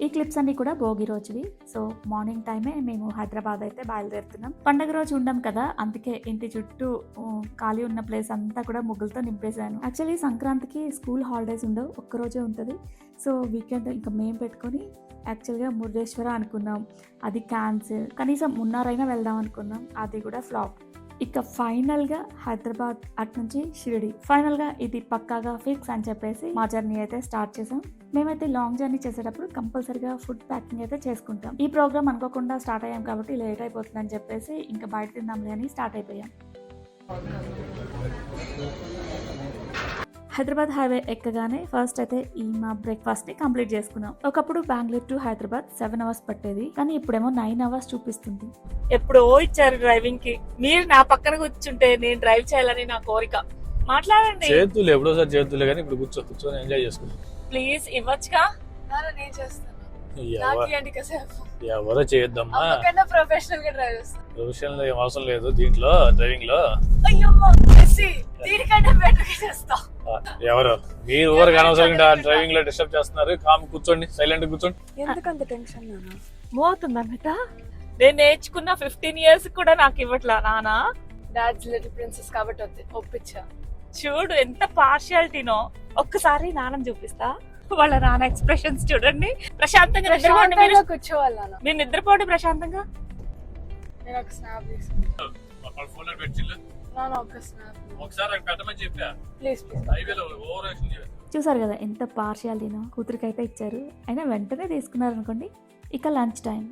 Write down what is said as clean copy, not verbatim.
ఈ క్లిప్స్ అన్ని కూడా భోగి రోజువి. సో మార్నింగ్ టైమే మేము హైదరాబాద్ అయితే బయలుదేరుతున్నాం. పండగ రోజు ఉండం కదా, అందుకే ఇంటి చుట్టూ ఖాళీ ఉన్న ప్లేస్ అంతా కూడా ముగ్గులతో నింపేశాను. యాక్చువల్లీ సంక్రాంతికి స్కూల్ హాలిడేస్ ఉండవు, ఒక్కరోజే ఉంటుంది. సో వీకెండ్ ఇంకా మేము పెట్టుకొని యాక్చువల్గా మురుడేశ్వర అనుకున్నాం, అది క్యాన్సిల్. కనీసం మున్నారైనా వెళ్దాం అనుకున్నాం, అది కూడా ఫ్లాప్. ఇక ఫైనల్గా హైదరాబాద్ అటు నుంచి షిరిడి, ఫైనల్గా ఇది పక్కాగా ఫిక్స్ అని చెప్పేసి మా జర్నీ అయితే స్టార్ట్ చేసాం. మేమైతే లాంగ్ జర్నీ చేసేటప్పుడు కంపల్సరీగా ఫుడ్ ప్యాకింగ్ అయితే చేసుకుంటాం. ఈ ప్రోగ్రామ్ అనుకోకుండా స్టార్ట్ అయ్యాం కాబట్టి లేట్ అయిపోతుందని చెప్పేసి ఇంకా బయట తిందాంలే అని స్టార్ట్ అయిపోయాం. హైదరాబాద్ హైవే ఎక్కగానే ఫస్ట్ అయితే ఈ మా బ్రేక్ఫాస్ట్ ని కంప్లీట్ చేసుకున్నాం. ఒకప్పుడు బెంగళూరు టు హైదరాబాద్ 7 hours పట్టేది, కానీ ఇప్పుడేమో 9 hours చూపిస్తుంది. ఎప్పుడో ఇచ్చారు డ్రైవింగ్ కి, మీరు నా పక్కన కూర్చుంటే నేను డ్రైవ్ చేయాలని నా కోరిక. మాట్లాడండి. చేతులు ఎప్పుడోసారి చేతులే కానీ ఇప్పుడు కూర్చొని ఎంజాయ్ చేసుకుంటాం. ప్లీజ్ ఇవ్వచ్చుగా. నేను చేస్తాను. ఎవరో చేయొద్దమ్మా, ప్రొఫెషనల్ గా డ్రైవ్ చేస్తాను. ప్రొఫెషనల్ ఏం అవసరం లేదు దీంట్లో, డ్రైవింగ్ లో. దీనికంటే బెటర్ గా చేస్తా. ఎవరు మీరు ఊరికి అనవసరంగా డ్రైవింగ్ లో డిస్టర్బ్ చేస్తున్నారు. కామ్ కూర్చోండి, సైలెంట్ కూర్చోండి. ఎందుకంత టెన్షన్ మోతుందా మిగతా? నేను నేర్చుకున్న 15 years కూడా నాకు ఇవ్వట్లా నానా. డాడ్స్ లిటిల్ ప్రిన్సెస్ కాబట్టి ఒప్పించా. చూడు ఎంత పార్షియాలిటీనో. ఒక్కసారి నాన్నని చూపిస్తా, వాళ్ళ నాన్న ఎక్స్ప్రెషన్స్ చూడండి. ప్రశాంతంగా కూర్చోవాలి నాన్న. మీరు నిద్రపోండి ప్రశాంతంగా. నేను ఒక స్నాప్ తీసుకుంటా. చూసారు కదా ఎంత పార్షియాలిటీనో కూతురికైతే ఇచ్చారు. అయినా వెంటనే తీసుకున్నారు అనుకోండి. ఇక లంచ్ టైం.